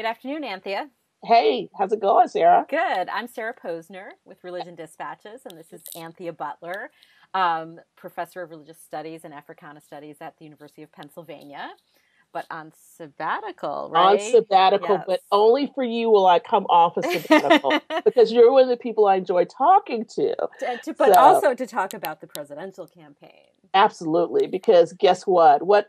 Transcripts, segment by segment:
Good afternoon, Anthea. Hey, how's it going, Sarah? Good. I'm Sarah Posner with Religion Dispatches, and this is Anthea Butler, professor of religious studies and Africana studies at the University of Pennsylvania, but on sabbatical, On right? sabbatical, Yes. but only for you will I come off a sabbatical because you're one of the people I enjoy talking to. But So, also to talk about the presidential campaign. absolutely, because guess what? What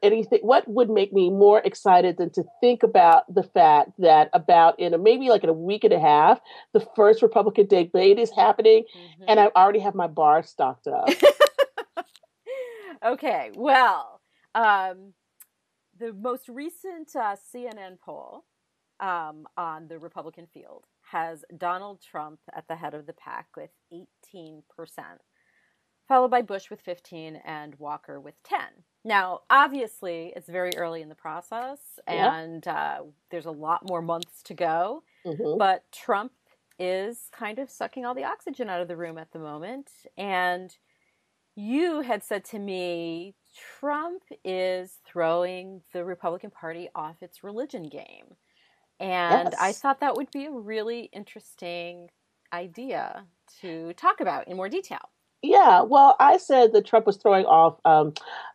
would make me more excited than to think about the fact that about maybe like in a week and a half, the first Republican debate is happening, and I already have my bar stocked up. Okay, well, um, the most recent CNN poll on the Republican field has Donald Trump at the head of the pack with 18%, followed by Bush with 15 and Walker with 10. Now, obviously, it's very early in the process, Yeah. and there's a lot more months to go, Hmm. but Trump is kind of sucking all the oxygen out of the room at the moment, and you had said to me, Trump is throwing the Republican Party off its religion game. And I Yes. thought that would be a really interesting idea to talk about in more detail. Yeah, well, I said that Trump was throwing off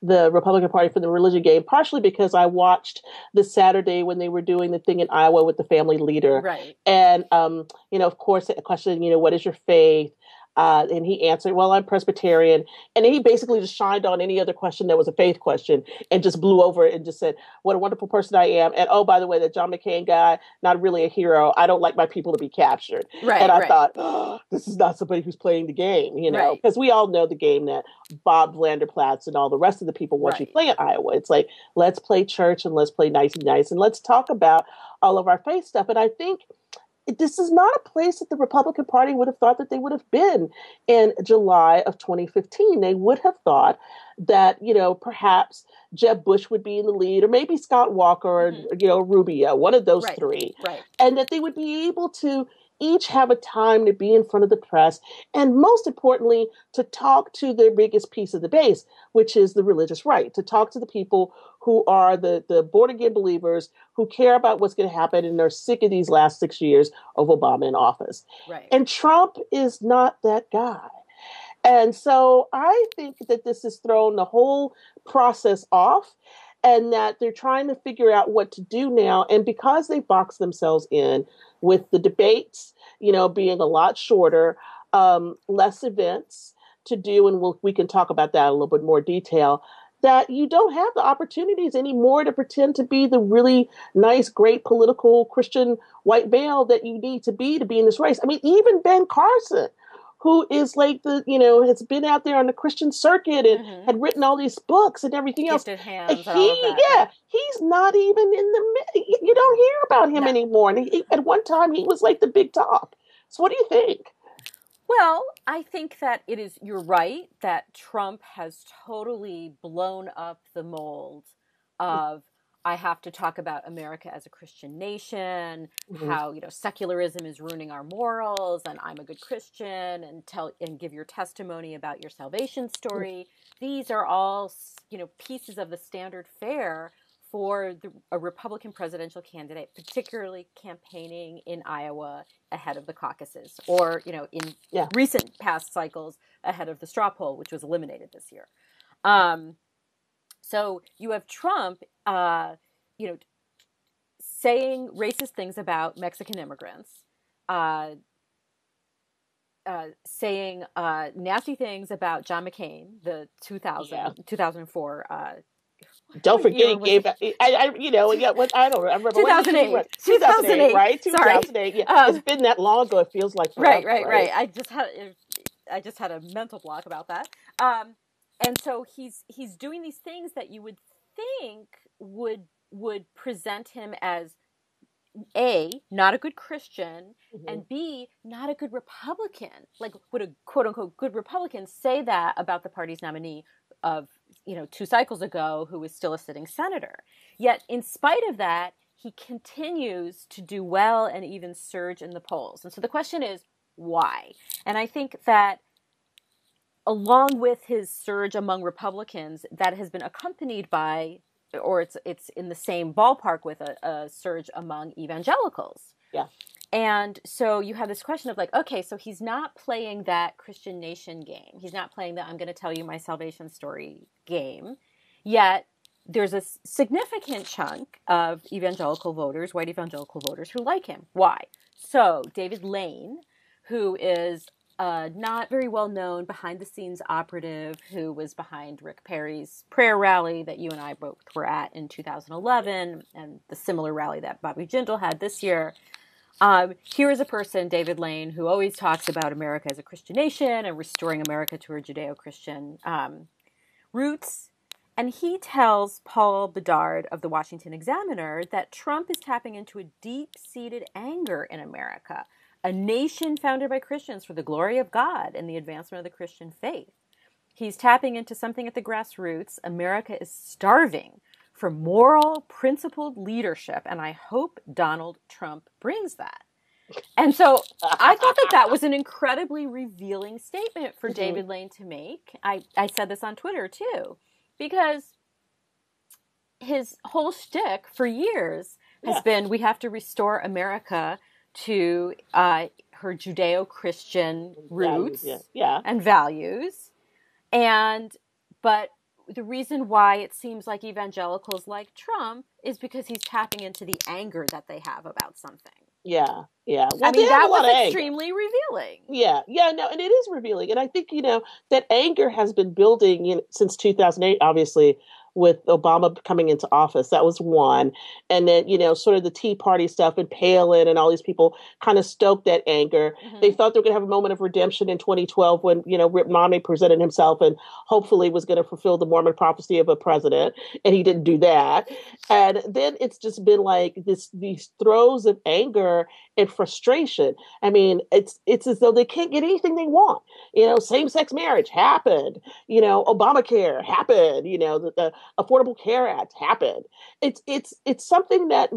the Republican Party from the religion game, partially because I watched the Saturday when they were doing the thing in Iowa with the family leader. Right. And, of course, a question, what is your faith? And he answered, well, I'm Presbyterian. And he basically just shined on any other question that was a faith question and just blew over it and just said, what a wonderful person I am. And, oh, by the way, that John McCain guy, not really a hero. I don't like my people to be captured. And Right, I right, thought, oh, this is not somebody who's playing the game, right, because we all know the game that Bob Vanderplatz and all the rest of the people want you to right. play in Iowa. It's like, let's play church and let's play nice and nice and let's talk about all of our faith stuff. And I think this is not a place that the Republican Party would have thought that they would have been in July of 2015. They would have thought that, perhaps Jeb Bush would be in the lead, or maybe Scott Walker, or, Mm-hmm. Rubio, one of those Right, three, right. and that they would be able to each have a time to be in front of the press, and most importantly, to talk to their biggest piece of the base, which is the religious right, to talk to the people who are the born again believers who care about what's going to happen and are sick of these last 6 years of Obama in office. Right. And Trump is not that guy. And so I think that this has thrown the whole process off, and that they're trying to figure out what to do now. And because they boxed themselves in with the debates, being a lot shorter, less events to do, and we can talk about that in a little bit more detail, that you don't have the opportunities anymore to pretend to be the really nice, great political Christian white male that you need to be in this race. I mean, even Ben Carson, who is like has been out there on the Christian circuit and Mm-hmm. had written all these books and everything else. Gifted hands and all of that. Right. He's not even in you don't hear about him No. anymore. And at one time he was like the big top. So what do you think? Well, I think that you're right, that Trump has totally blown up the mold of, I have to talk about America as a Christian nation, Mm-hmm. how, secularism is ruining our morals, and I'm a good Christian, and give your testimony about your salvation story. These are all, pieces of the standard fare for a Republican presidential candidate, particularly campaigning in Iowa ahead of the caucuses, or in Yeah. recent past cycles ahead of the straw poll, which was eliminated this year. So you have Trump, saying racist things about Mexican immigrants, saying nasty things about John McCain, the 2004. Don't What forget year he was gave. it? I don't remember. 2008. 2008, right? Sorry. 2008. Yeah, it's been that long ago. It feels like Right, forever, right. I just had a mental block about that. And so he's doing these things that you would think would present him as A, not a good Christian, Mm-hmm. and B, not a good Republican. Like, would a quote unquote good Republican say that about the party's nominee of 2 cycles ago, who is still a sitting senator? Yet, in spite of that, he continues to do well and even surge in the polls. And so the question is, why? And I think that along with his surge among Republicans, that has been accompanied by or it's in the same ballpark with a surge among evangelicals. Yeah. And so you have this question of like, okay, so he's not playing that Christian nation game. He's not playing the I'm going to tell you my salvation story game. Yet there's a significant chunk of evangelical voters, white evangelical voters, who like him. Why? So David Lane, who is not very well known behind the scenes operative who was behind Rick Perry's prayer rally that you and I both were at in 2011 and the similar rally that Bobby Jindal had this year. Here is a person, David Lane, who always talks about America as a Christian nation and restoring America to her Judeo-Christian roots. And he tells Paul Bedard of the Washington Examiner that Trump is tapping into a deep-seated anger in America, a nation founded by Christians for the glory of God and the advancement of the Christian faith. He's tapping into something at the grassroots. America is starving for moral, principled leadership, and I hope Donald Trump brings that. And so I thought that was an incredibly revealing statement for David Lane to make. I said this on Twitter, too, because his whole shtick for years has been we have to restore America to her Judeo-Christian roots and values. But the reason why it seems like evangelicals like Trump is because he's tapping into the anger that they have about something. Yeah. Well, I mean, that was extremely revealing. No, and it is revealing. And I think, that anger has been building since 2008, obviously, with Obama coming into office. That was one. And then, sort of the Tea Party stuff and Palin and all these people kind of stoked that anger. Mm-hmm. They thought they were going to have a moment of redemption in 2012 when, Rip Romney presented himself and hopefully was going to fulfill the Mormon prophecy of a president. And he didn't do that. And then it's just been like these throes of anger and frustration. I mean, it's as though they can't get anything they want. Same-sex marriage happened. Obamacare happened. The Affordable Care Act happened. It's something that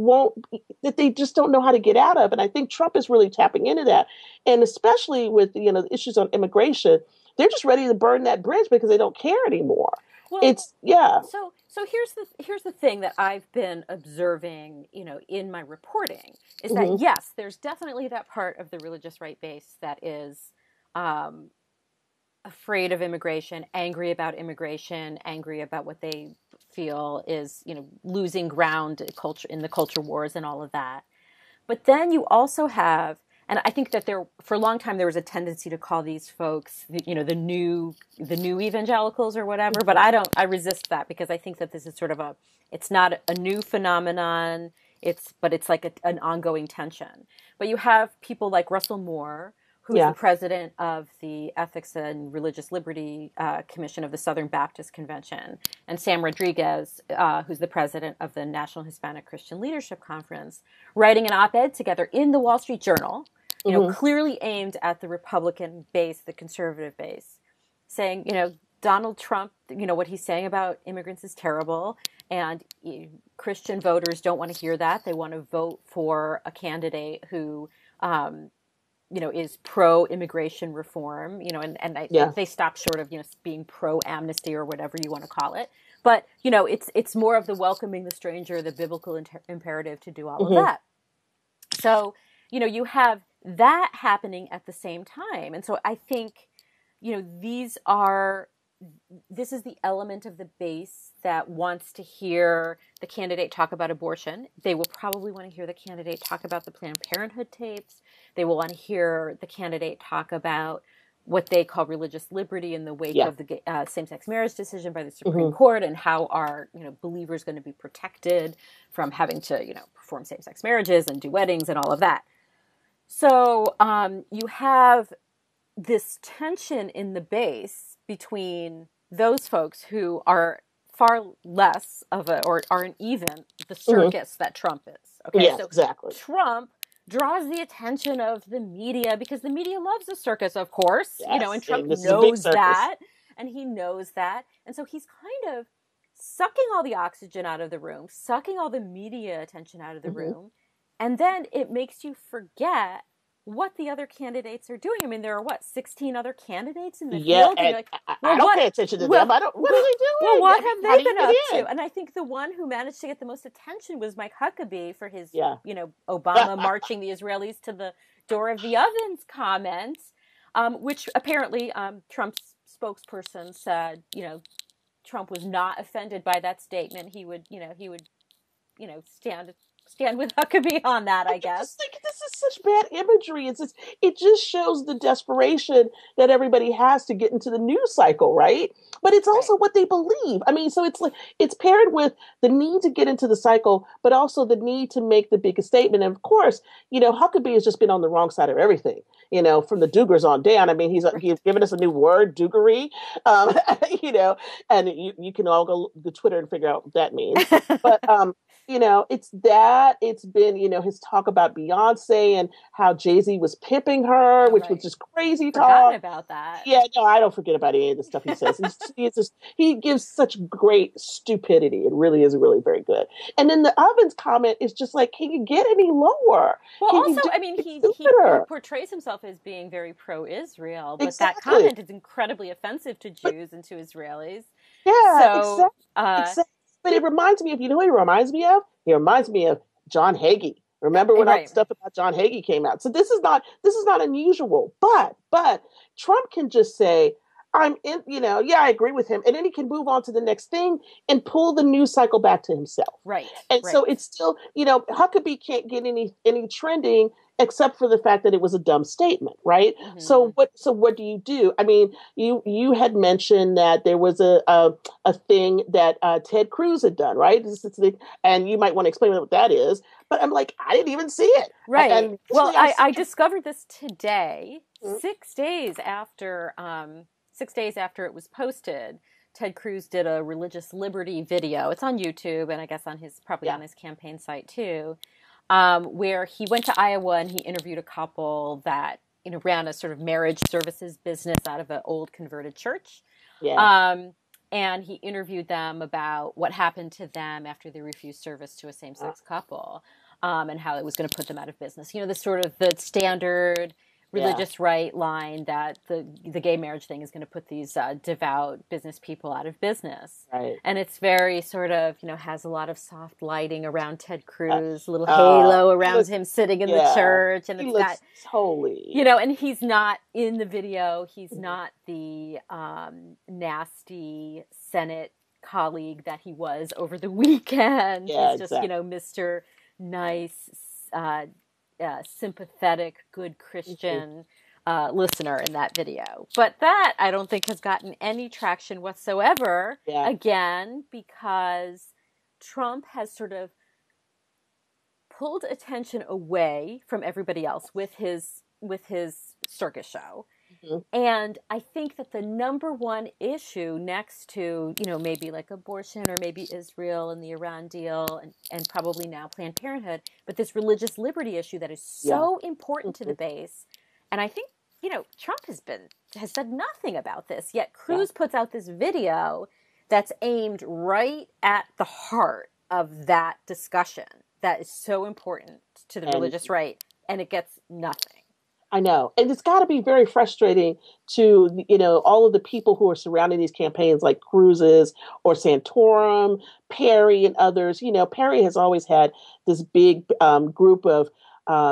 they just don't know how to get out of. And I think Trump is really tapping into that. And especially with, the issues on immigration, they're just ready to burn that bridge because they don't care anymore. Well, So here's the thing that I've been observing, in my reporting is that yes, there's definitely that part of the religious right base that is afraid of immigration, angry about immigration, angry about what they feel is, losing ground in the culture wars and all of that. But then you also have, and I think that for a long time there was a tendency to call these folks, the new evangelicals or whatever. But I resist that because I think that this is sort of it's not a new phenomenon. But it's like an ongoing tension. But you have people like Russell Moore, who's the president of the Ethics and Religious Liberty Commission of the Southern Baptist Convention, and Sam Rodriguez, who's the president of the National Hispanic Christian Leadership Conference, writing an op-ed together in the Wall Street Journal, clearly aimed at the Republican base, the conservative base, saying, Donald Trump, what he's saying about immigrants is terrible, and Christian voters don't want to hear that. They want to vote for a candidate who is pro-immigration reform, and they stop short of, being pro-amnesty or whatever you want to call it. But, it's more of the welcoming the stranger, the biblical imperative to do all of that. So, you have that happening at the same time. And so I think, this is the element of the base that wants to hear the candidate talk about abortion. They will probably want to hear the candidate talk about the Planned Parenthood tapes. They will want to hear the candidate talk about what they call religious liberty in the wake of the same-sex marriage decision by the Supreme Court, and how are believers going to be protected from having to perform same-sex marriages and do weddings and all of that. So you have this tension in the base between those folks who are far less or aren't even the circus that Trump is. Okay, yes, so exactly. Trump draws the attention of the media because the media loves the circus, of course. Yes, and Trump knows that, and he knows that, and so he's kind of sucking all the oxygen out of the room, sucking all the media attention out of the room, and then it makes you forget what the other candidates are doing. I mean, there are 16 other candidates in the Yeah, field, and and you're like, I don't pay attention to them. I don't. What are they doing? Well, what I mean, have how they do you been get up in? to? And I think the one who managed to get the most attention was Mike Huckabee for his, Yeah. Obama marching the Israelis to the door of the ovens comments, which apparently Trump's spokesperson said, Trump was not offended by that statement. He would stand with Huckabee on that, I guess. Just think this is such bad imagery. It just shows the desperation that everybody has to get into the news cycle, right? But it's also what they believe. I mean, so it's paired with the need to get into the cycle, but also the need to make the biggest statement. And of course, Huckabee has just been on the wrong side of everything. From the Dugars on down. I mean, he's given us a new word, Dugery. And you can all go to Twitter and figure out what that means. But it's been, his talk about Beyonce and how Jay-Z was pimping her, which was just crazy talk. Forgotten about that. Yeah, no, I don't forget about any of the stuff he says. He gives such great stupidity. It really is really very good. And then the Ovens comment is just like, can you get any lower? Well, also, I mean, he portrays himself as being very pro-Israel, but that comment is incredibly offensive to Jews and to Israelis. Yeah, exactly. But it reminds me of, who he reminds me of? He reminds me of John Hagee. Remember when all the stuff about John Hagee came out? So this is not unusual. But Trump can just say, I'm in, I agree with him. And then he can move on to the next thing and pull the news cycle back to himself. Right. And so it's still, Huckabee can't get any trending except for the fact that it was a dumb statement, right? Mm-hmm. So what do you do? I mean, you had mentioned that there was a thing that Ted Cruz had done, right? And you might want to explain what that is. But I'm like, I didn't even see it. Right. I discovered this today, 6 days after 6 days after it was posted. Ted Cruz did a religious liberty video. It's on YouTube, and I guess on his campaign site too, where he went to Iowa and he interviewed a couple that ran a sort of marriage services business out of an old converted church. Yeah. And he interviewed them about what happened to them after they refused service to a same-sex couple, and how it was going to put them out of business. The sort of the standard religious right line that the gay marriage thing is going to put these devout business people out of business. Right. And it's very sort of, has a lot of soft lighting around Ted Cruz, a little halo around him sitting in the church. And he looks holy. And he's not in the video. He's not the nasty Senate colleague that he was over the weekend. Yeah, he's just, Mr. Nice, sympathetic, good Christian listener in that video. But that, I don't think, has gotten any traction whatsoever, again, because Trump has sort of pulled attention away from everybody else with his circus show. Mm-hmm. And I think that the number one issue next to, maybe like abortion or maybe Israel and the Iran deal and probably now Planned Parenthood, but this religious liberty issue that is so important to the base. And I think, Trump has said nothing about this, yet Cruz puts out this video that's aimed right at the heart of that discussion that is so important to the religious right, and it gets nothing. I know. And it's got to be very frustrating to, all of the people who are surrounding these campaigns like Cruz's or Santorum, Perry and others. Perry has always had this big group of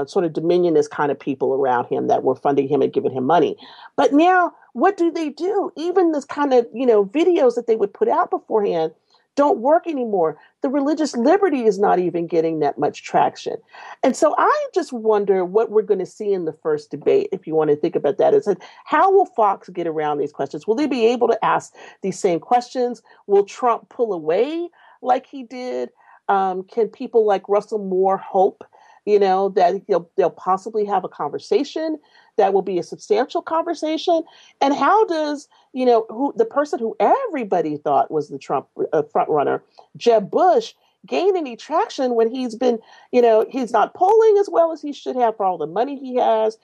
sort of dominionist kind of people around him that were funding him and giving him money. But now what do? Even this kind of, videos that they would put out beforehand don't work anymore. The religious liberty is not even getting that much traction. And so I just wonder what we're going to see in the first debate, if you want to think about that. Is how will Fox get around these questions? Will they be able to ask these same questions? Will Trump pull away like he did? Can people like Russell Moore hope, that they'll possibly have a conversation that will be a substantial conversation? And how does, the person who everybody thought was the Trump front runner, Jeb Bush, gain any traction when he's been, he's not polling as well as he should have for all the money he has?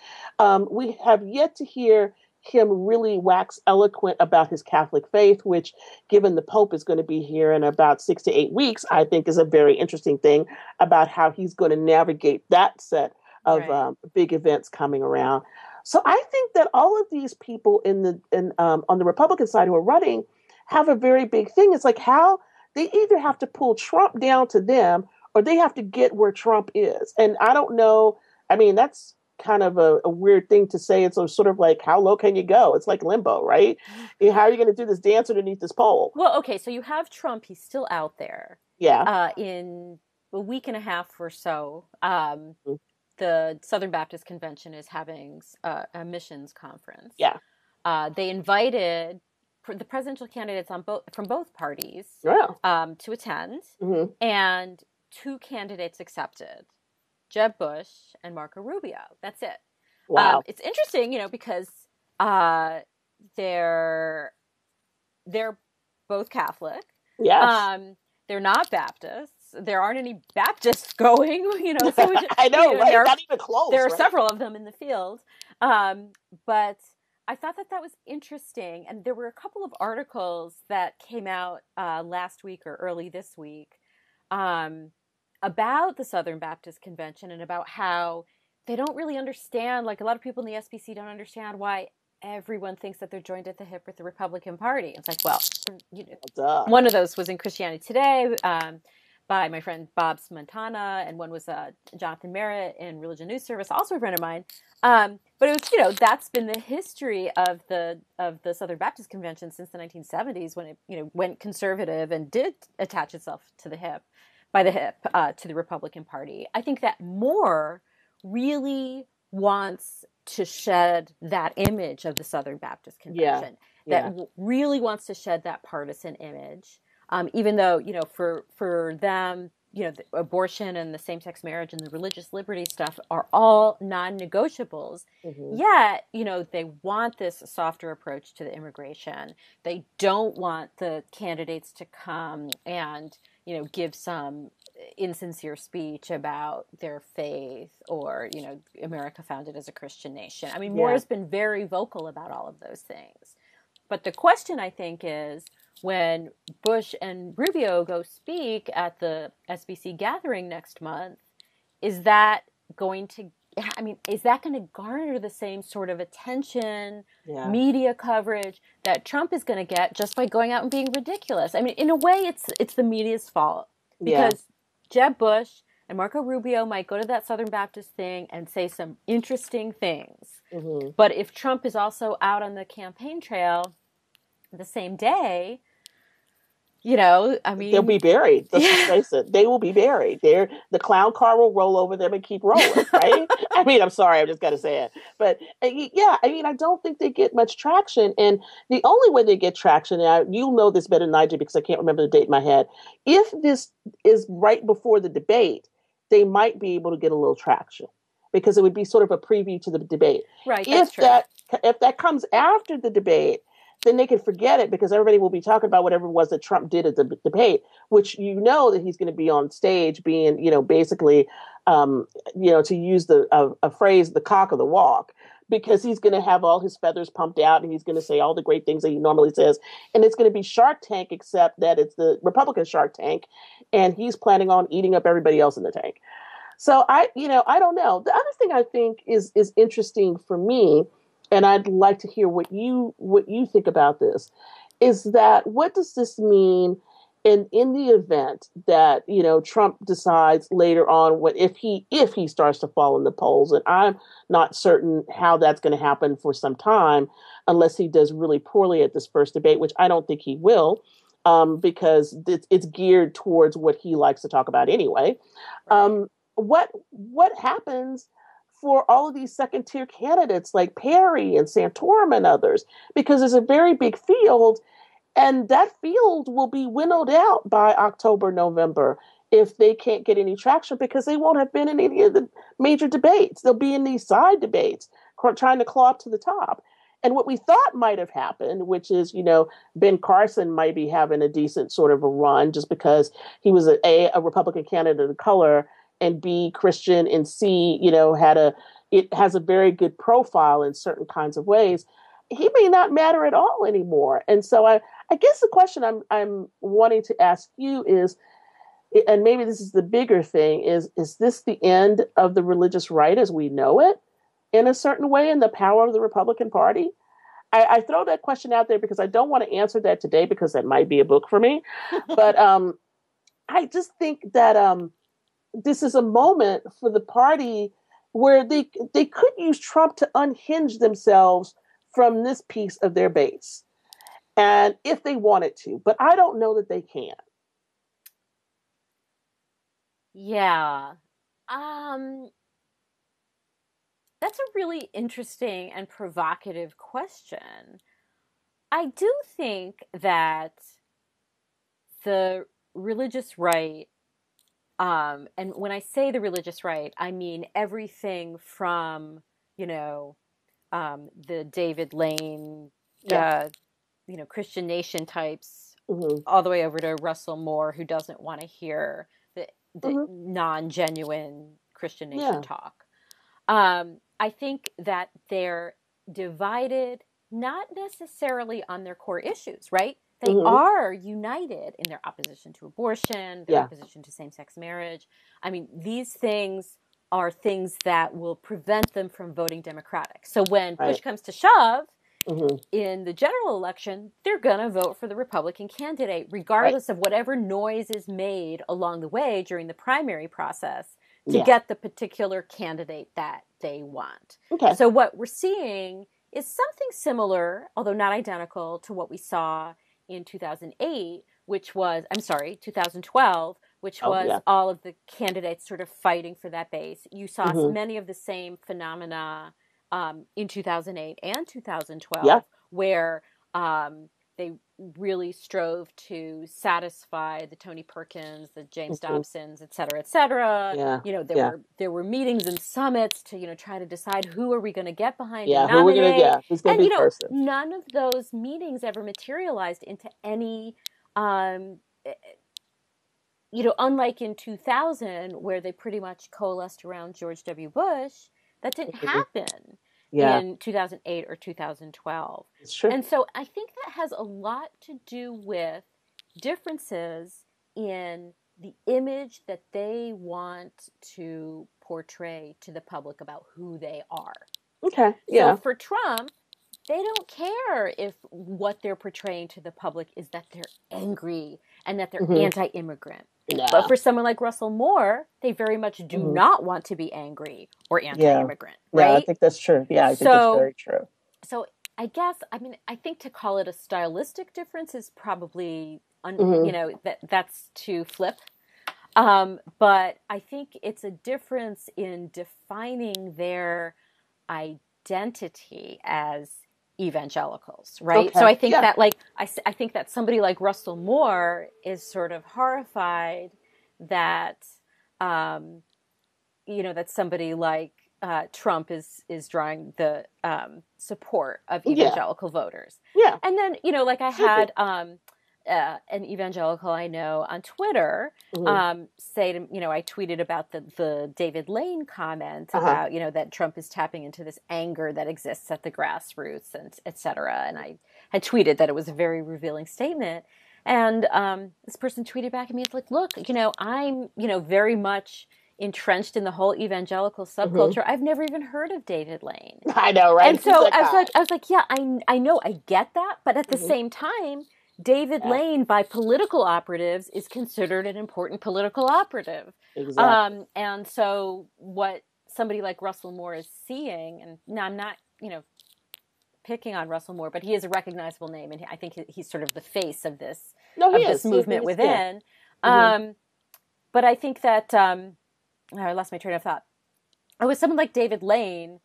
We have yet to hear him really wax eloquent about his Catholic faith, which, given the Pope is going to be here in about 6 to 8 weeks, I think is a very interesting thing about how he's going to navigate that set of Right. big events coming around. So I think that all of these people on the Republican side who are running have a very big thing. It's like how they either have to pull Trump down to them or they have to get where Trump is. And I don't know. I mean, that's kind of a weird thing to say. It's sort of like, how low can you go? It's like limbo, right? How are you going to do this dance underneath this pole? Well, okay, so you have Trump. He's still out there. Yeah. In a week and a half or so, Mm-hmm. the Southern Baptist Convention is having a missions conference. Yeah. They invited the presidential candidates from both parties Yeah. to attend, Mm-hmm. and two candidates accepted: Jeb Bush and Marco Rubio. That's it. Wow. It's interesting, because they're both Catholic. Yes. They're not Baptists. There aren't any Baptists going, So I know, right? Not even close. There are right? several of them in the field. But I thought that was interesting. And there were a couple of articles that came out last week or early this week about the Southern Baptist Convention and about how they don't really understand, like a lot of people in the SBC don't understand why everyone thinks that they're joined at the hip with the Republican Party. It's like, well, one of those was in Christianity Today by my friend Bob Smontana, and one was Jonathan Merritt in Religion News Service, also a friend of mine. But it was, that's been the history of the Southern Baptist Convention since the 1970s, when it, went conservative and did attach itself to the hip to the Republican Party. I think that Moore really wants to shed that image of the Southern Baptist Convention, that really wants to shed that partisan image, even though, for them, the abortion and the same-sex marriage and the religious liberty stuff are all non-negotiables. Mm-hmm. Yet, they want this softer approach to the immigration. They don't want the candidates to come and, give some insincere speech about their faith or, America founded as a Christian nation. I mean, Moore has been very vocal about all of those things. But the question, I think, is when Bush and Rubio go speak at the SBC gathering next month, is that going to garner the same sort of attention, media coverage that Trump is going to get just by going out and being ridiculous? I mean, in a way, it's the media's fault, because Jeb Bush and Marco Rubio might go to that Southern Baptist thing and say some interesting things. Mm-hmm. But if Trump is also out on the campaign trail the same day, they'll be buried. Let's just face it. They will be buried. The clown car will roll over them and keep rolling, right? I mean, I'm sorry, I've just got to say it. But I don't think they get much traction. And the only way they get traction, and you'll know this better than I do because I can't remember the date in my head. If this is right before the debate, they might be able to get a little traction because it would be sort of a preview to the debate. Right. If that comes after the debate, then they can forget it because everybody will be talking about whatever it was that Trump did at the debate, which that he's going to be on stage being, basically, to use a phrase, the cock of the walk, because he's going to have all his feathers pumped out and he's going to say all the great things that he normally says. And it's going to be Shark Tank, except that it's the Republican Shark Tank, and he's planning on eating up everybody else in the tank. So I don't know. The other thing I think is interesting for me, and I'd like to hear what you think about this, is that what does this mean in the event that Trump decides later on if he starts to fall in the polls, and I'm not certain how that's going to happen for some time unless he does really poorly at this first debate, which I don't think he will, because it's geared towards what he likes to talk about anyway. What happens for all of these second-tier candidates like Perry and Santorum and others? Because there's a very big field, and that field will be winnowed out by October, November, if they can't get any traction, because they won't have been in any of the major debates. They'll be in these side debates trying to claw up to the top. And what we thought might have happened, which is, Ben Carson might be having a decent sort of a run just because he was a Republican candidate of color, and B, Christian, and C, it has a very good profile in certain kinds of ways. He may not matter at all anymore. And so I guess the question I'm wanting to ask you is, and maybe this is the bigger thing, is this the end of the religious right as we know it in a certain way, in the power of the Republican Party? I throw that question out there because I don't want to answer that today, because that might be a book for me. But I just think that this is a moment for the party where they could use Trump to unhinge themselves from this piece of their base, and if they wanted to. But I don't know that they can. Yeah. That's a really interesting and provocative question. I do think that the religious right, and when I say the religious right, I mean everything from, the David Lane, Yeah. Christian Nation types, Mm-hmm. all the way over to Russell Moore, who doesn't want to hear the Mm-hmm. non-genuine Christian Nation Yeah. talk. I think that they're divided not necessarily on their core issues, right? They Mm-hmm. are united in their opposition to abortion, their Yeah. opposition to same-sex marriage. I mean, these things are things that will prevent them from voting Democratic. So when push Right. comes to shove, Mm-hmm. in the general election, they're going to vote for the Republican candidate, Right. regardless of whatever noise is made along the way during the primary process to Yeah. get the particular candidate that they want. Okay. So what we're seeing is something similar, although not identical, to what we saw in 2008, 2012, which Oh, was yeah. all of the candidates sort of fighting for that base. You saw Mm-hmm. many of the same phenomena in 2008 and 2012, Yeah. where they really strove to satisfy the Tony Perkins, the James Mm-hmm. Dobsons, et cetera, et cetera. Yeah. There were meetings and summits to try to decide who are we going to get behind Yeah. and Who we're gonna nominate. get? Who's gonna And be the person? none of those meetings ever materialized into any. Unlike in 2000, where they pretty much coalesced around George W. Bush, that didn't Mm-hmm. happen Yeah. in 2008 or 2012. It's true. And so I think that has a lot to do with differences in the image that they want to portray to the public about who they are. Okay. Yeah. So for Trump, they don't care if what they're portraying to the public is that they're angry and that they're Mm-hmm. anti-immigrant. Yeah. But for someone like Russell Meagher, they very much do Mm-hmm. not want to be angry or Yeah. anti-immigrant, Yeah. I right? think that's true. Yeah. I think that's very true. So I guess, I think to call it a stylistic difference is probably, Mm-hmm. that's to flip. But I think it's a difference in defining their identity as evangelicals, right? Okay. So I think Yeah. that, I think that somebody like Russell Moore is sort of horrified that, that somebody like Trump is drawing the support of evangelical voters. Yeah. And then, I had an evangelical I know on Twitter Mm-hmm. say to, I tweeted about the David Lane comment about, that Trump is tapping into this anger that exists at the grassroots and et cetera. And I had tweeted that it was a very revealing statement. And this person tweeted back at me, it's like, look, I'm, very much entrenched in the whole evangelical subculture. Mm-hmm. I've never even heard of David Lane. I know, right? And so I was like, yeah, I know, I get that. But at the same time, David Lane, by political operatives, is considered an important political operative. Exactly. And so what somebody like Russell Moore is seeing, and now I'm not, picking on Russell Moore, but he is a recognizable name, and I think he's sort of the face of this movement within. Yeah. But I think that I lost my train of thought. It was someone like David Lane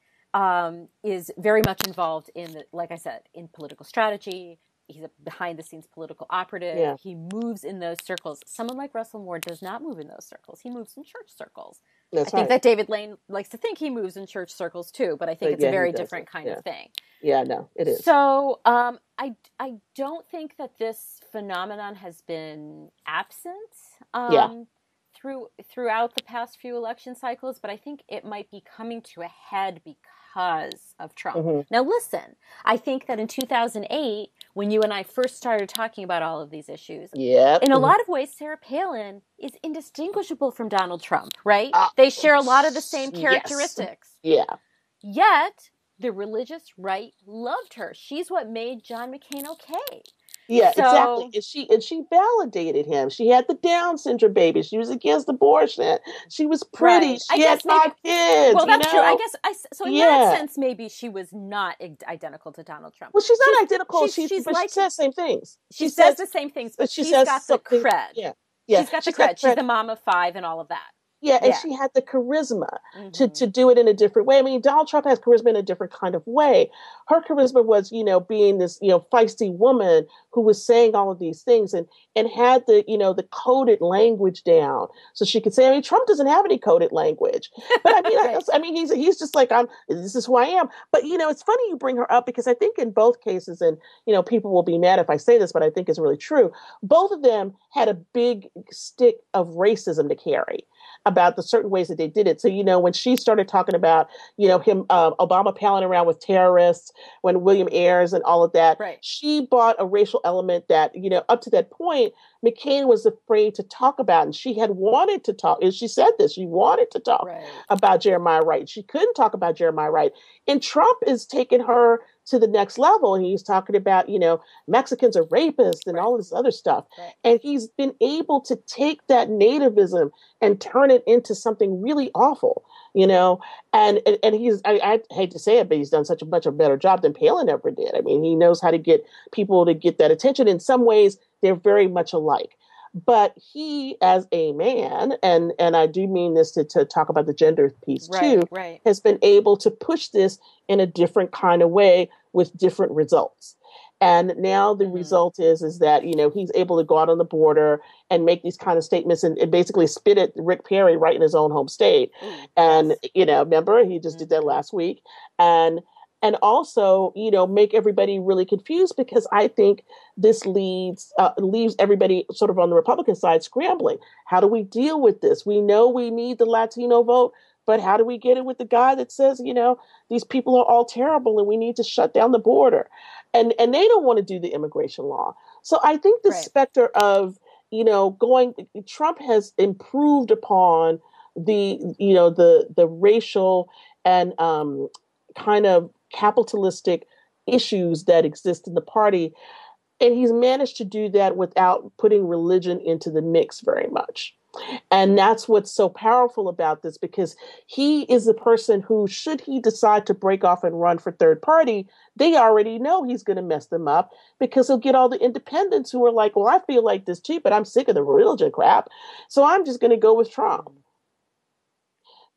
is very much involved in, like I said, in political strategy. He's a behind-the-scenes political operative. Yeah. He moves in those circles. Someone like Russell Moore does not move in those circles. He moves in church circles. I think that David Lane likes to think he moves in church circles too, but I think it's a very different kind of thing. Yeah, no, it is. So I don't think that this phenomenon has been absent throughout the past few election cycles, but I think it might be coming to a head because of Trump. Mm-hmm. Now, listen, I think that in 2008, when you and I first started talking about all of these issues. Yeah. In a lot of ways, Sarah Palin is indistinguishable from Donald Trump, right? They share a lot of the same characteristics. Yes. Yeah. Yet, the religious right loved her. She's what made John McCain okay. Yeah, So, exactly. And she validated him. She had the Down syndrome baby. She was against abortion. She was pretty. Right. She had 5 kids. Well, that's true. I guess. So in that sense, maybe she was not identical to Donald Trump. Well, she's not identical. But she says the same things. She says the same things, but she's got the cred. Yeah. She's got the cred. She's the mom of 5 and all of that. Yeah, and she had the charisma to do it in a different way. I mean, Donald Trump has charisma in a different kind of way. Her charisma was, being this, feisty woman who was saying all of these things and had the, the coded language down. So she could say, I mean, Trump doesn't have any coded language. But I mean, right. I mean, he's just like, this is who I am. But, it's funny you bring her up because I think in both cases, and, people will be mad if I say this, but I think it's really true. Both of them had a big stick of racism to carry about the certain ways that they did it. So, when she started talking about, him, Obama palling around with terrorists, when William Ayers and all of that, right. She brought a racial element that, up to that point, McCain was afraid to talk about. And she had wanted to talk, and she said this, she wanted to talk about Jeremiah Wright. She couldn't talk about Jeremiah Wright. And Trump is taking her to the next level. And he's talking about, Mexicans are rapists and all this other stuff. Right. And he's been able to take that nativism and turn it into something really awful, and he's, I hate to say it, but he's done such a much better job than Palin ever did. I mean, he knows how to get people to get that attention. In some ways, they're very much alike. But he, as a man, and I do mean this to talk about the gender piece too, has been able to push this in a different kind of way with different results. And now the result is that, he's able to go out on the border and make these kind of statements and basically spit at Rick Perry right in his own home state. And, remember, he just did that last week. And also, make everybody really confused because I think this leaves everybody sort of on the Republican side scrambling. How do we deal with this? We know we need the Latino vote, but how do we get it with the guy that says, these people are all terrible and we need to shut down the border? And they don't want to do the immigration law. So I think the specter of, Trump has improved upon the racial and kind of capitalistic issues that exist in the party. And he's managed to do that without putting religion into the mix very much. And that's what's so powerful about this, because he is the person who, should he decide to break off and run for third party, they already know he's going to mess them up because he'll get all the independents who are like, well, I feel like this too, but I'm sick of the religion crap. So I'm just going to go with Trump.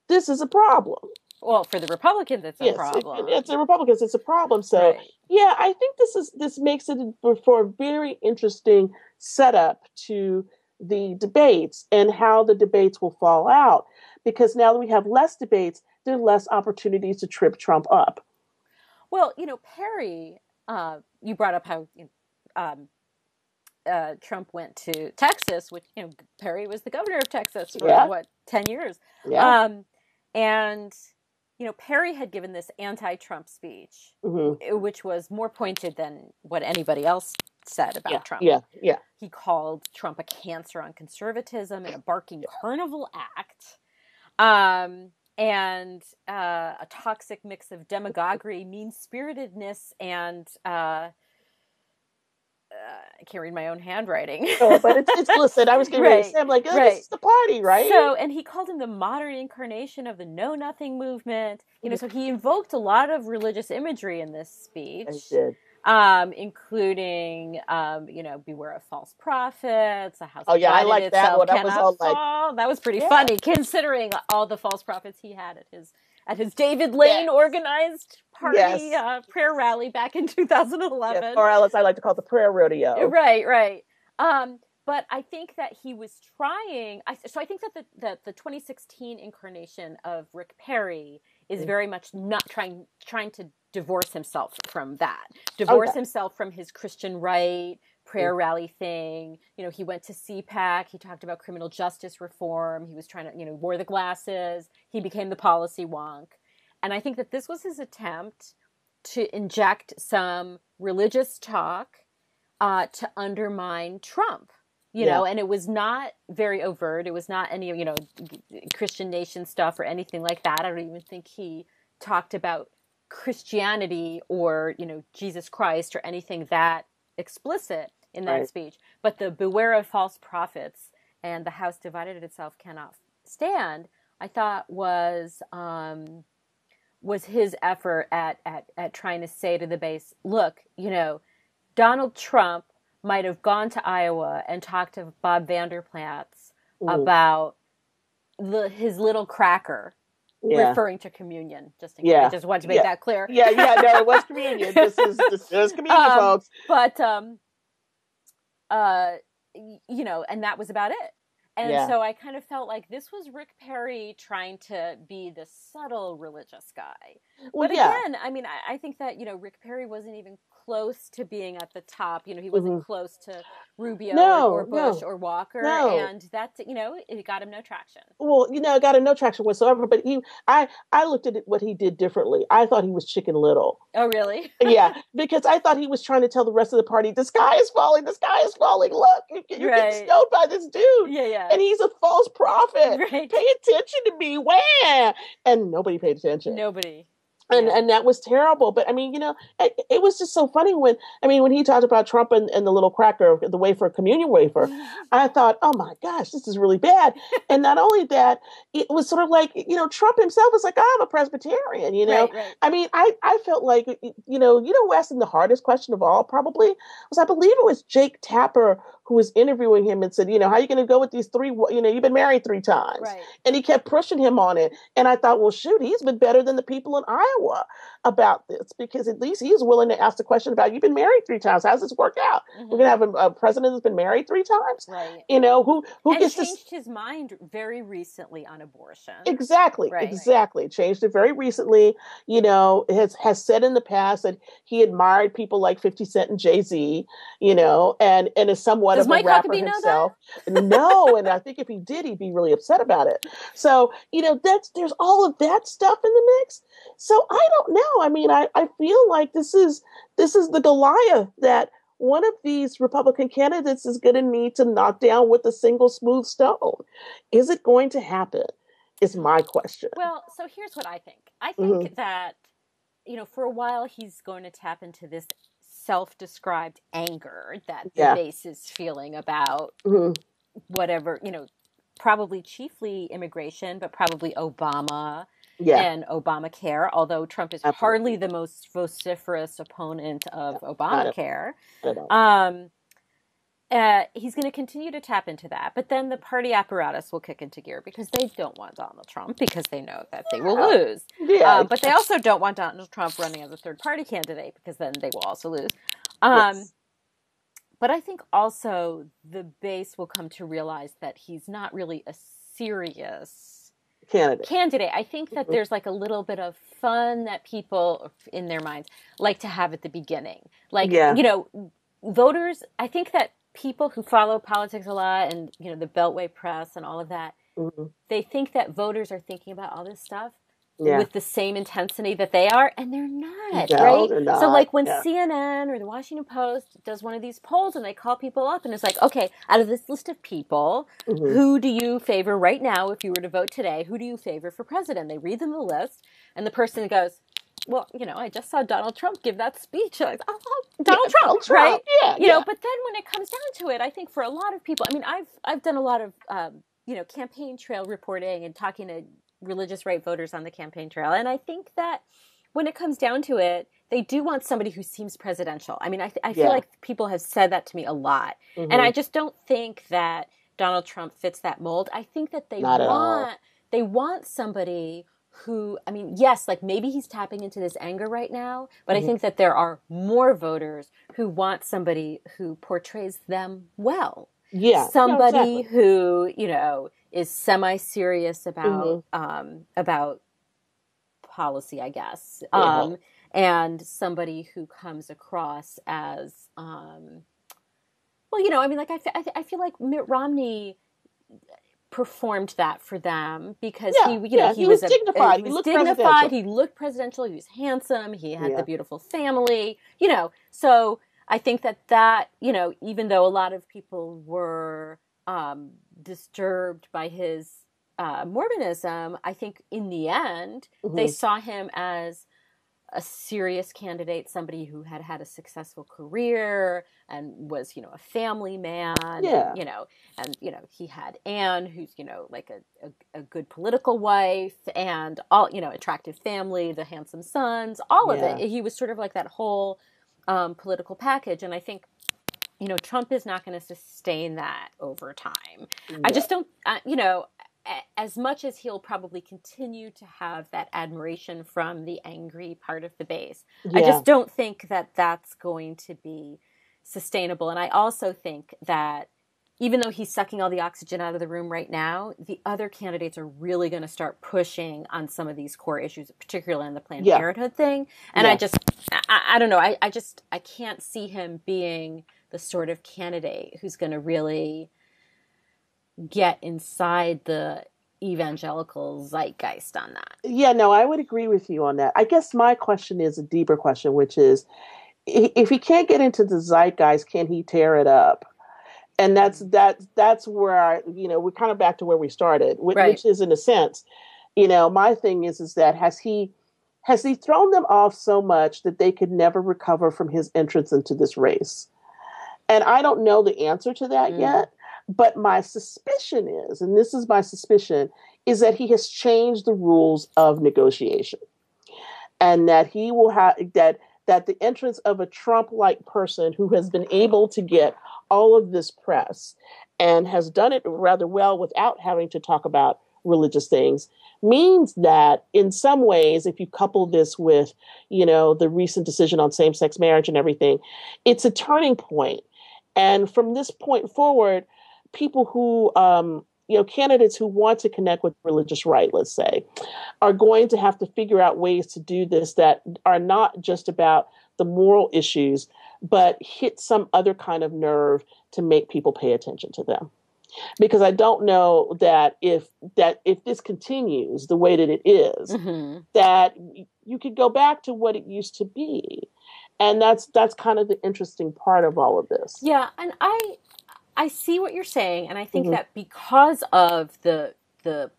This is a problem. Well, for the Republicans, it's a problem. It's the Republicans, it's a problem. So, yeah, I think this makes it for a very interesting setup to the debates and how the debates will fall out. Because now that we have less debates, there are less opportunities to trip Trump up. Well, Perry, you brought up how Trump went to Texas, which, Perry was the governor of Texas for, 10 years? Yeah. And Perry had given this anti-Trump speech, which was more pointed than what anybody else said about Trump. Yeah. He called Trump a cancer on conservatism and a barking carnival act, and a toxic mix of demagoguery, mean-spiritedness, and I can't read my own handwriting. Oh, but it's listen, I was getting ready to say, I'm like, this is the party, right? So, and he called him the modern incarnation of the know-nothing movement. So he invoked a lot of religious imagery in this speech. I did. Including, beware of false prophets, a house I like that one. That was all fall. That was pretty funny, considering all the false prophets he had at his David Lane organized party prayer rally back in 2011. Yes, or else I like to call it the prayer rodeo. Right. But I think that he was trying. So I think that the 2016 incarnation of Rick Perry is very much not trying to divorce himself from that. Himself from his Christian right prayer rally thing. He went to CPAC. He talked about criminal justice reform. He was trying to, wore the glasses. He became the policy wonk. And I think that this was his attempt to inject some religious talk to undermine Trump. You know, and it was not very overt. It was not any, you know, Christian nation stuff or anything like that. I don't even think he talked about Christianity or, you know, Jesus Christ or anything that explicit in that speech. But the beware of false prophets and the house divided itself cannot stand, I thought was his effort at trying to say to the base, look, you know, Donald Trump might have gone to Iowa and talked to Bob Vander Plaats about his little cracker, referring to communion. Just in case, I just wanted to make that clear. No, it was communion. This is communion, folks. But you know, and that was about it. And so I kind of felt like this was Rick Perry trying to be the subtle religious guy. Well, but again, I mean, I think that, you know, Rick Perry wasn't even close to being at the top. You know, he wasn't close to Rubio or Bush or Walker. And that, you know, it got him no traction. Well, you know, it got him no traction whatsoever. But I looked at what he did differently. I thought he was Chicken Little. Oh, really? Yeah, because I thought he was trying to tell the rest of the party, the sky is falling, the sky is falling. Look, you're getting snowed by this dude. Yeah. And he's a false prophet. Right. Pay attention to me. Wham! And nobody paid attention. Nobody. And that was terrible. But I mean, you know, it was just so funny when he talked about Trump and the little cracker, the wafer, communion wafer, I thought, oh my gosh, this is really bad. And not only that, it was sort of like, you know, Trump himself was like, I'm a Presbyterian, you know. Right. I mean, I felt like, you know, who asked him the hardest question of all probably was, I believe it was Jake Tapper, who was interviewing him and said, you know, how are you going to go with these three, you know, you've been married 3 times. Right. And he kept pushing him on it. And I thought, well, shoot, he's been better than the people in Iowa about this, because at least he's willing to ask the question about, you've been married 3 times. How's this work out? We're going to have a president who's been married 3 times. Right. You know, who gets changed his mind very recently on abortion. Exactly. Right. Exactly. Changed it very recently. You know, has said in the past that he admired people like 50 Cent and Jay-Z, you know, and is somewhat Does of Mike a rapper Huckabee himself. No, and I think if he did, he'd be really upset about it. So, you know, there's all of that stuff in the mix. So I don't know. I mean, I feel like this is the Goliath that one of these Republican candidates is going to need to knock down with a single smooth stone. Is it going to happen? Is my question. Well, so here's what I think. I think that, you know, for a while he's going to tap into this self-described anger that the base is feeling about whatever, you know, probably chiefly immigration, but probably Obama and Obamacare, although Trump is hardly the most vociferous opponent of Obamacare. He's going to continue to tap into that. But then the party apparatus will kick into gear because they don't want Donald Trump, because they know that they will lose. Yeah. But they also don't want Donald Trump running as a third party candidate, because then they will also lose. But I think also the base will come to realize that he's not really a serious candidate. I think that there's like a little bit of fun that people in their minds like to have at the beginning. Like, you know, voters, I think that people who follow politics a lot and, you know, the Beltway press and all of that, they think that voters are thinking about all this stuff with the same intensity that they are, and they're not, right? They're not. So like when CNN or the Washington Post does one of these polls and they call people up and it's like, okay, out of this list of people, who do you favor right now if you were to vote today? Who do you favor for president? They read them the list, and the person goes, well, you know, I just saw Donald Trump give that speech. Like, Donald Trump, right? You know, but then when it comes down to it, I think for a lot of people, I mean, I've done a lot of, you know, campaign trail reporting and talking to religious right voters on the campaign trail. And I think that when it comes down to it, they do want somebody who seems presidential. I mean, I feel like people have said that to me a lot. And I just don't think that Donald Trump fits that mold. I think that they want somebody who, I mean, yes, like maybe he's tapping into this anger right now, but I think that there are more voters who want somebody who portrays them well. Yeah. Somebody who, you know, is semi-serious about policy, I guess. And somebody who comes across as, well, you know, I mean, like I feel like Mitt Romney performed that for them because he was dignified. He looked presidential. He was handsome. He had the beautiful family, you know. So I think that, even though a lot of people were disturbed by his Mormonism, I think in the end, they saw him as a serious candidate, somebody who had had a successful career and was, a family man, Yeah. and, he had Anne, who's, like a good political wife and all, attractive family, the handsome sons, all of it. He was sort of like that whole political package. And I think, Trump is not going to sustain that over time. Yeah. I just don't, as much as he'll probably continue to have that admiration from the angry part of the base, I just don't think that that's going to be sustainable. And I also think that even though he's sucking all the oxygen out of the room right now, the other candidates are really going to start pushing on some of these core issues, particularly on the Planned Parenthood thing. And I don't know. I can't see him being the sort of candidate who's going to really get inside the evangelical zeitgeist on that. Yeah, no, I would agree with you on that. I guess my question is a deeper question, which is, if he can't get into the zeitgeist, can he tear it up? And that's where we're kind of back to where we started, which is, in a sense, my thing is that has he thrown them off so much that they could never recover from his entrance into this race? And I don't know the answer to that yet. But my suspicion is, and this is my suspicion, is that he has changed the rules of negotiation, and that he will have that the entrance of a Trump-like person who has been able to get all of this press and has done it rather well without having to talk about religious things means that in some ways, if you couple this with, the recent decision on same-sex marriage and everything, it's a turning point. And from this point forward, people who, candidates who want to connect with religious right, let's say, are going to have to figure out ways to do this that are not just about the moral issues, but hit some other kind of nerve to make people pay attention to them. Because I don't know that if this continues the way that it is, that you could go back to what it used to be. And that's kind of the interesting part of all of this. Yeah, and I see what you're saying, and I think that because of the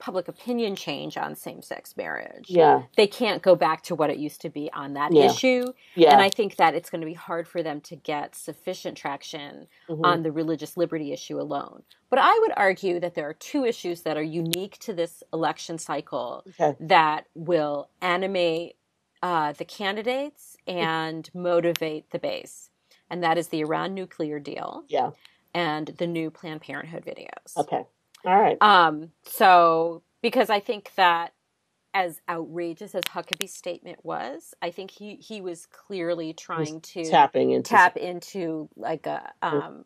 public opinion change on same-sex marriage, they can't go back to what it used to be on that issue. Yeah. And I think that it's going to be hard for them to get sufficient traction on the religious liberty issue alone. But I would argue that there are two issues that are unique to this election cycle that will animate the candidates and motivate the base. And that is the Iran nuclear deal. Yeah. And the new Planned Parenthood videos. Okay. All right. So, because I think that as outrageous as Huckabee's statement was, I think he was clearly trying to tap into like a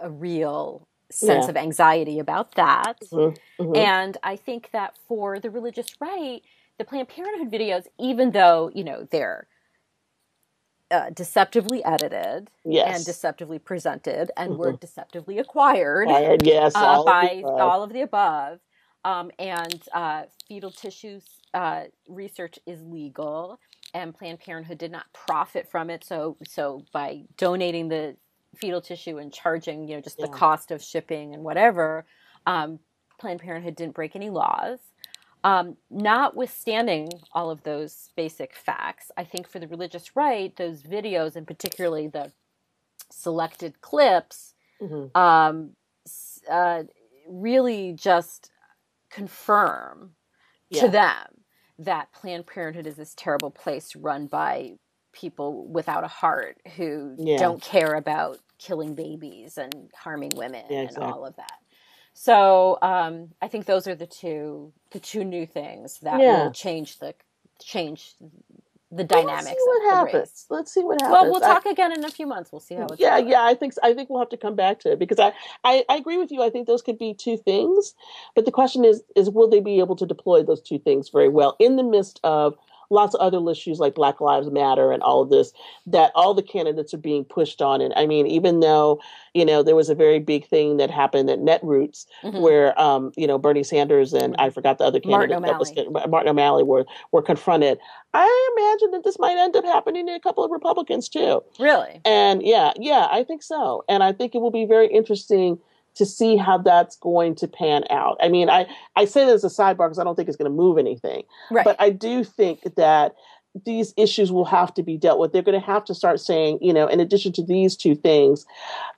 real sense of anxiety about that. And I think that for the religious right, the Planned Parenthood videos, even though, they're deceptively edited and deceptively presented and were deceptively acquired by all of the above. And fetal tissue research is legal, and Planned Parenthood did not profit from it. So by donating the fetal tissue and charging, just the cost of shipping and whatever, Planned Parenthood didn't break any laws. Notwithstanding all of those basic facts, I think for the religious right, those videos, and particularly the selected clips, really just confirm to them that Planned Parenthood is this terrible place run by people without a heart who don't care about killing babies and harming women and all of that. So I think those are the two new things that will change the dynamics of the race. Let's see what happens. Well, we'll talk again in a few months. We'll see how it's going. Yeah. I think we'll have to come back to it, because I agree with you. I think those could be two things, but the question is will they be able to deploy those two things very well in the midst of lots of other issues like Black Lives Matter and all of this, that all the candidates are being pushed on. And I mean, even though, there was a very big thing that happened at Netroots where, Bernie Sanders and I forgot the other candidate, Martin O'Malley were confronted. I imagine that this might end up happening to a couple of Republicans too. Really? And yeah, I think so. And I think it will be very interesting to see how that's going to pan out. I mean, I say that as a sidebar because I don't think it's going to move anything. Right. But I do think that these issues will have to be dealt with. They're going to have to start saying, in addition to these two things,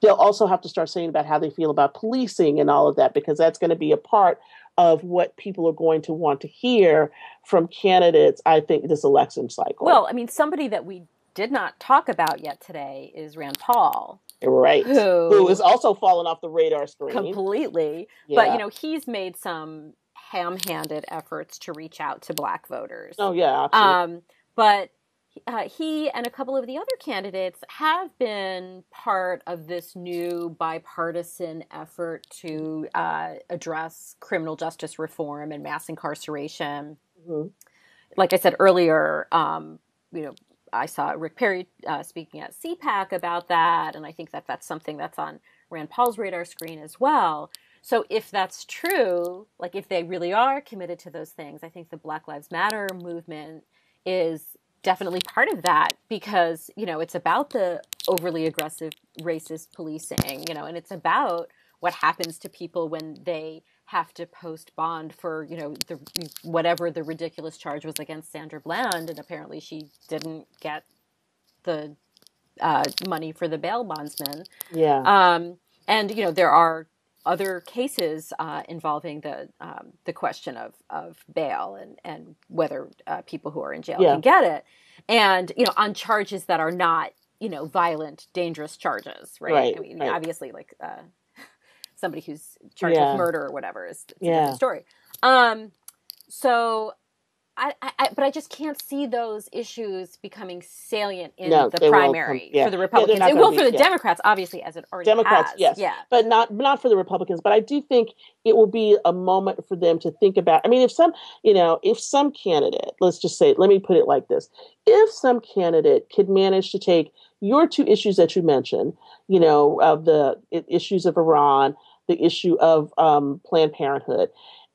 they'll also have to start saying about how they feel about policing and all of that, because that's going to be a part of what people are going to want to hear from candidates, I think, this election cycle. Well, I mean, somebody that we did not talk about yet today is Rand Paul. Right. Who is also fallen off the radar screen. Completely. Yeah. But, he's made some ham-handed efforts to reach out to Black voters. Oh, yeah, absolutely. But he and a couple of the other candidates have been part of this new bipartisan effort to address criminal justice reform and mass incarceration. Mm-hmm. Like I said earlier, I saw Rick Perry speaking at CPAC about that, and I think that that's something that's on Rand Paul's radar screen as well. So if that's true, like if they really are committed to those things, I think the Black Lives Matter movement is definitely part of that, because, it's about the overly aggressive racist policing, and it's about what happens to people when they have to post bond for, whatever the ridiculous charge was against Sandra Bland, and apparently she didn't get the money for the bail bondsman. Yeah. And there are other cases involving the question of bail and whether people who are in jail can get it, and on charges that are not violent, dangerous charges, right? I mean, obviously, like somebody who's charged with murder or whatever is a different story. So but I just can't see those issues becoming salient in the primary for the Republicans. It will for the Democrats, obviously, as it already Democrats, has. yes. But not for the Republicans. But I do think it will be a moment for them to think about. I mean, if some candidate, let's just say, let me put it like this. If some candidate could manage to take your two issues that you mentioned, of the issues of Iran, the issue of Planned Parenthood,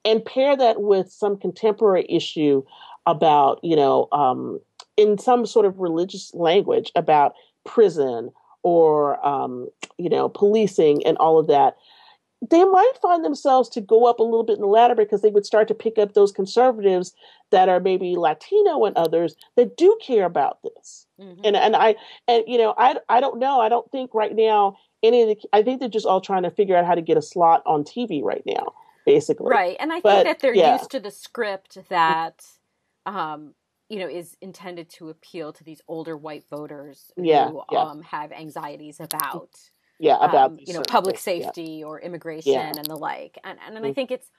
and pair that with some contemporary issue about, in some sort of religious language about prison or, policing and all of that, they might find themselves to go up a little bit in the ladder, because they would start to pick up those conservatives that are maybe Latino and others that do care about this. Mm-hmm. And I don't know. I don't think right now I think they're just all trying to figure out how to get a slot on TV right now, basically. Right. And I think that they're used to the script that, is intended to appeal to these older white voters who have anxieties about, public safety or immigration and the like. And I think it's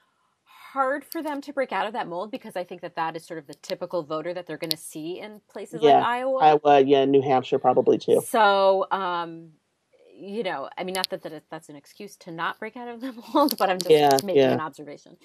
hard for them to break out of that mold, because I think that is sort of the typical voter that they're going to see in places like Iowa. New Hampshire probably too. So, I mean, not that that's an excuse to not break out of the mold, but I'm just making an observation.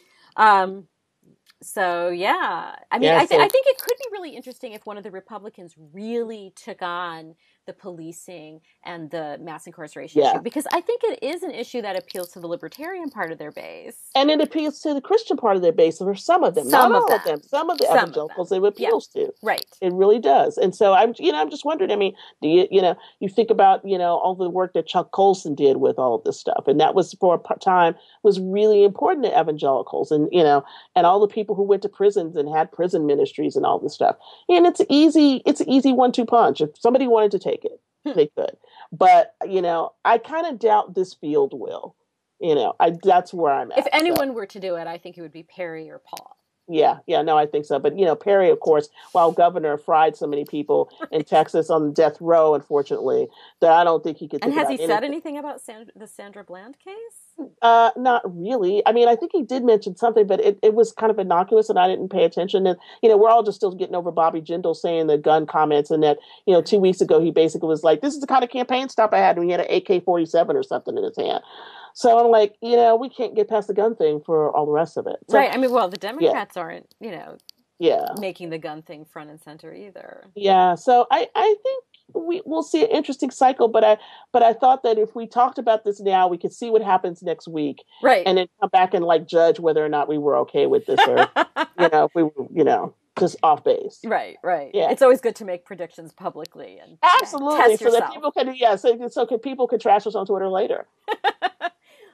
So, I mean, I think it could be really interesting if one of the Republicans really took on the policing and the mass incarceration issue, because I think it is an issue that appeals to the libertarian part of their base. And it appeals to the Christian part of their base, for some of them, not all of them. Some of the evangelicals it appeals to. Right. It really does. And so I'm just wondering, I mean, do you think about, all the work that Chuck Colson did with all of this stuff, and that was for a time was really important to evangelicals, and, and all the people who went to prisons and had prison ministries and all this stuff. And it's an easy 1-2 punch. If somebody wanted to take it, they could. But, I kind of doubt this field will. That's where I'm at. If anyone were to do it, I think it would be Perry or Paul. Yeah, no, I think so. But, Perry, of course, while governor, fried so many people in Texas on death row, unfortunately, that I don't think he could. And has he said anything about the Sandra Bland case? Not really. I mean, I think he did mention something, but it was kind of innocuous, and I didn't pay attention. And, we're all just still getting over Bobby Jindal saying the gun comments, and that, 2 weeks ago, he basically was like, this is the kind of campaign stop I had when he had an AK-47 or something in his hand. So I'm like, we can't get past the gun thing for all the rest of it. So, right. I mean, well, the Democrats aren't, Yeah. making the gun thing front and center either. Yeah. So I think we'll see an interesting cycle, but I thought that if we talked about this now, we could see what happens next week, Right. and then come back and like judge whether or not we were okay with this, or if we were, just off base. Right. Yeah. It's always good to make predictions publicly and Absolutely, test so yourself. that people can, so people could trash us on Twitter later.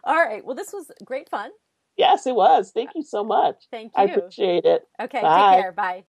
All right. Well, this was great fun. Yes, it was. Thank you so much. Thank I you. appreciate it. Okay. Bye. Take care. Bye.